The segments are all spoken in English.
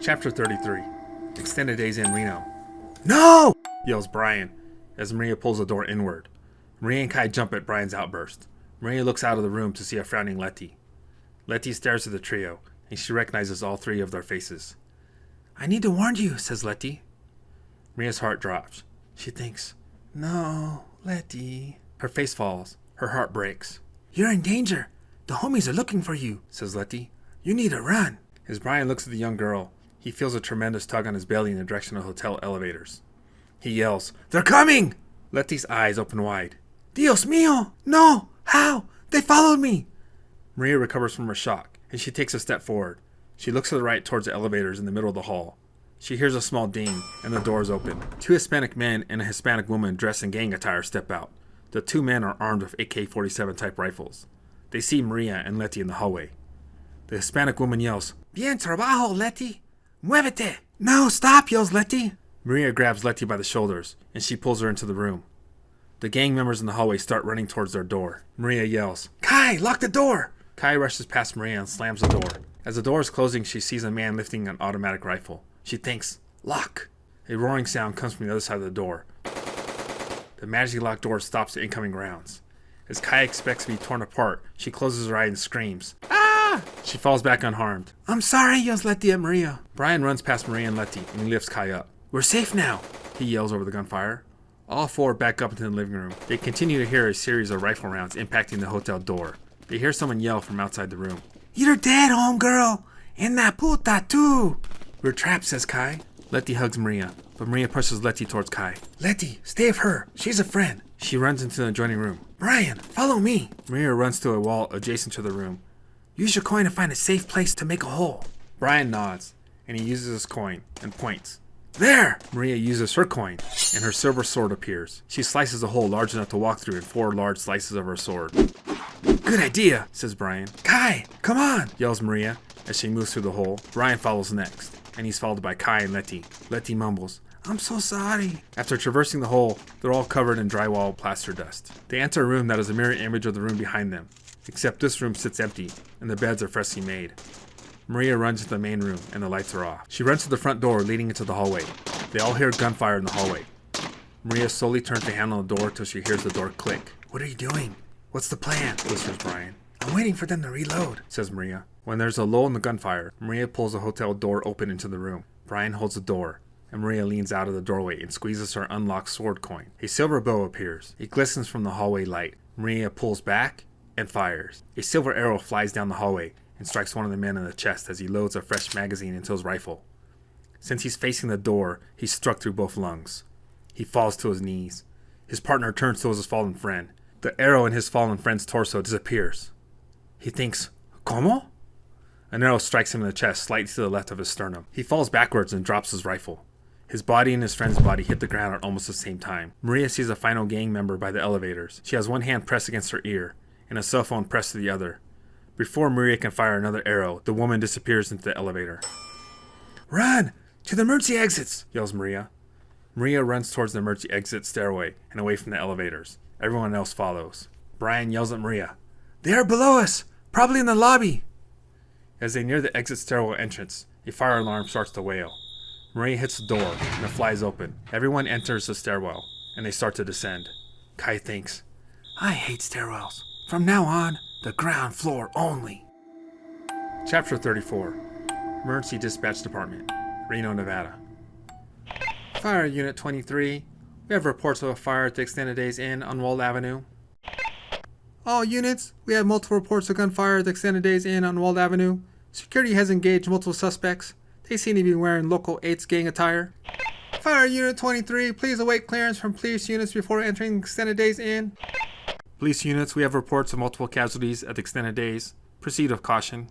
Chapter 33. Extended days in Reno. No! Yells Brian as Maria pulls the door inward. Maria and Kai jump at Brian's outburst. Maria looks out of the room to see a frowning Letty. Letty stares at the trio, and she recognizes all three of their faces. I need to warn you, says Letty. Maria's heart drops. She thinks, no, Letty. Her face falls. Her heart breaks. You're in danger. The homies are looking for you, says Letty. You need to run. As Brian looks at the young girl, he feels a tremendous tug on his belly in the direction of hotel elevators. He yells, They're coming! Letty's eyes open wide. Dios mío! No! How? They followed me! Maria recovers from her shock, and she takes a step forward. She looks to the right towards the elevators in the middle of the hall. She hears a small ding, and the doors open. Two Hispanic men and a Hispanic woman dressed in gang attire step out. The two men are armed with AK-47 type rifles. They see Maria and Letty in the hallway. The Hispanic woman yells, Bien trabajo, Letty! Muévete! No, stop, yells Letty. Maria grabs Letty by the shoulders, and she pulls her into the room. The gang members in the hallway start running towards their door. Maria yells, Kai, lock the door! Kai rushes past Maria and slams the door. As the door is closing, she sees a man lifting an automatic rifle. She thinks, lock! A roaring sound comes from the other side of the door. The magically locked door stops the incoming rounds. As Kai expects to be torn apart, she closes her eyes and screams, Ah! She falls back unharmed. I'm sorry, yells Letty at Maria. Brian runs past Maria and Letty, and he lifts Kai up. We're safe now, he yells over the gunfire. All four back up into the living room. They continue to hear a series of rifle rounds impacting the hotel door. They hear someone yell from outside the room. You're dead, homegirl! And that puta, too! We're trapped, says Kai. Letty hugs Maria, but Maria pushes Letty towards Kai. Letty, stay with her. She's a friend. She runs into the adjoining room. Brian, follow me. Maria runs to a wall adjacent to the room. Use your coin to find a safe place to make a hole. Brian nods, and he uses his coin and points. There! Maria uses her coin, and her silver sword appears. She slices a hole large enough to walk through in 4 large slices of her sword. Good idea, says Brian. Kai, come on, yells Maria as she moves through the hole. Brian follows next, and he's followed by Kai and Letty. Letty mumbles, I'm so sorry. After traversing the hole, they're all covered in drywall plaster dust. They enter a room that is a mirror image of the room behind them, except this room sits empty, and the beds are freshly made. Maria runs to the main room, and the lights are off. She runs to the front door leading into the hallway. They all hear gunfire in the hallway. Maria slowly turns the handle on the door till she hears the door click. What are you doing? What's the plan? Whispers Brian. I'm waiting for them to reload, says Maria. When there's a lull in the gunfire, Maria pulls the hotel door open into the room. Brian holds the door, and Maria leans out of the doorway and squeezes her unlocked sword coin. A silver bow appears. It glistens from the hallway light. Maria pulls back and fires. A silver arrow flies down the hallway and strikes one of the men in the chest as he loads a fresh magazine into his rifle. Since he's facing the door, he's struck through both lungs. He falls to his knees. His partner turns to his fallen friend. The arrow in his fallen friend's torso disappears. He thinks, ¿Cómo? An arrow strikes him in the chest, slightly to the left of his sternum. He falls backwards and drops his rifle. His body and his friend's body hit the ground at almost the same time. Maria sees a final gang member by the elevators. She has one hand pressed against her ear, and a cell phone pressed to the other. Before Maria can fire another arrow, the woman disappears into the elevator. Run! To the emergency exits! Yells Maria. Maria runs towards the emergency exit stairway and away from the elevators. Everyone else follows. Brian yells at Maria. They are below us! Probably in the lobby! As they near the exit stairwell entrance, a fire alarm starts to wail. Maria hits the door, and it flies open. Everyone enters the stairwell, and they start to descend. Kai thinks, I hate stairwells. From now on, the ground floor only. Chapter 34. Emergency Dispatch Department, Reno, Nevada. Fire Unit 23. We have reports of a fire at the Extended Days Inn on Wall Avenue. All units, we have multiple reports of gunfire at the Extended Days Inn on Wall Avenue. Security has engaged multiple suspects. They seem to be wearing local 8's gang attire. Fire Unit 23, please await clearance from police units before entering Extended Days Inn. Police units, we have reports of multiple casualties at the Extended Days. Proceed with caution.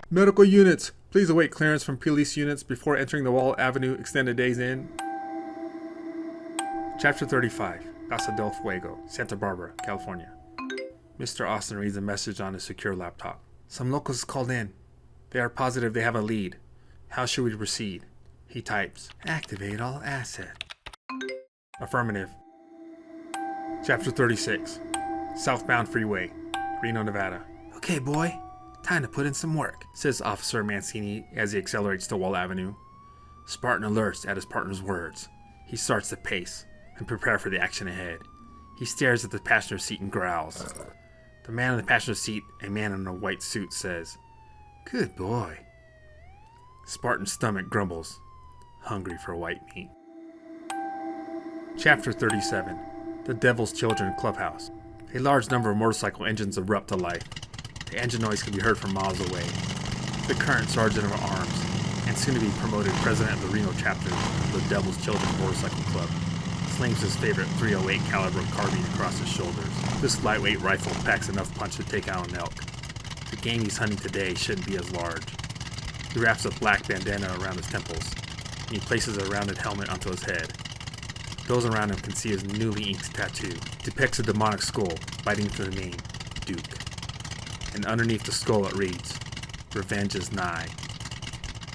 Medical units, please await clearance from police units before entering the Wall Avenue Extended Days Inn. Chapter 35. Casa del Fuego, Santa Barbara, California. Mr. Austin reads a message on his secure laptop. Some locals called in. They are positive they have a lead. How should we proceed? He types, activate all assets. Affirmative. Chapter 36. Southbound Freeway, Reno, Nevada. Okay, boy. Time to put in some work, says Officer Mancini as he accelerates to Wall Avenue. Spartan alerts at his partner's words. He starts to pace and prepare for the action ahead. He stares at the passenger seat and growls. The man in the passenger seat, a man in a white suit, says, "Good boy." Spartan's stomach grumbles, hungry for white meat. Chapter 37. The Devil's Children Clubhouse. A large number of motorcycle engines erupt to life. The engine noise can be heard from miles away. The current sergeant of arms, and soon-to-be promoted president of the Reno chapter of the Devil's Children Motorcycle Club, slings his favorite .308 caliber carbine across his shoulders. This lightweight rifle packs enough punch to take out an elk. The game he's hunting today shouldn't be as large. He wraps a black bandana around his temples, and he places a rounded helmet onto his head. Those around him can see his newly inked tattoo. It depicts a demonic skull biting into the name, Duke. And underneath the skull it reads, "Revenge is nigh."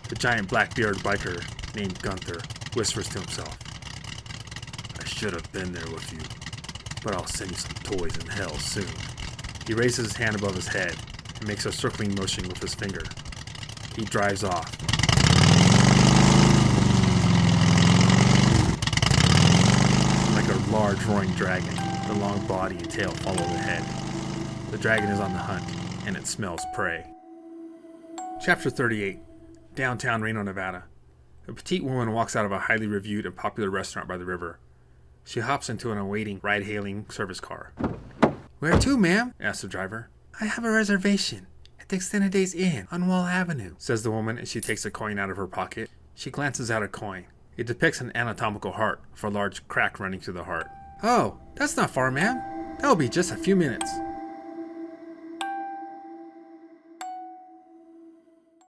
The giant black-bearded biker, named Gunther, whispers to himself, "I should have been there with you, but I'll send you some toys in hell soon." He raises his hand above his head and makes a circling motion with his finger. He drives off. Like a large roaring dragon, the long body and tail follow the head. The dragon is on the hunt, and it smells prey. Chapter 38. Downtown Reno, Nevada. A petite woman walks out of a highly reviewed and popular restaurant by the river. She hops into an awaiting ride-hailing service car. "Where to, ma'am?" asks the driver. "I have a reservation at the Extended Days Inn on Wall Avenue," says the woman as she takes a coin out of her pocket. She glances at a coin. It depicts an anatomical heart with a large crack running through the heart. "Oh, that's not far, ma'am. That'll be just a few minutes."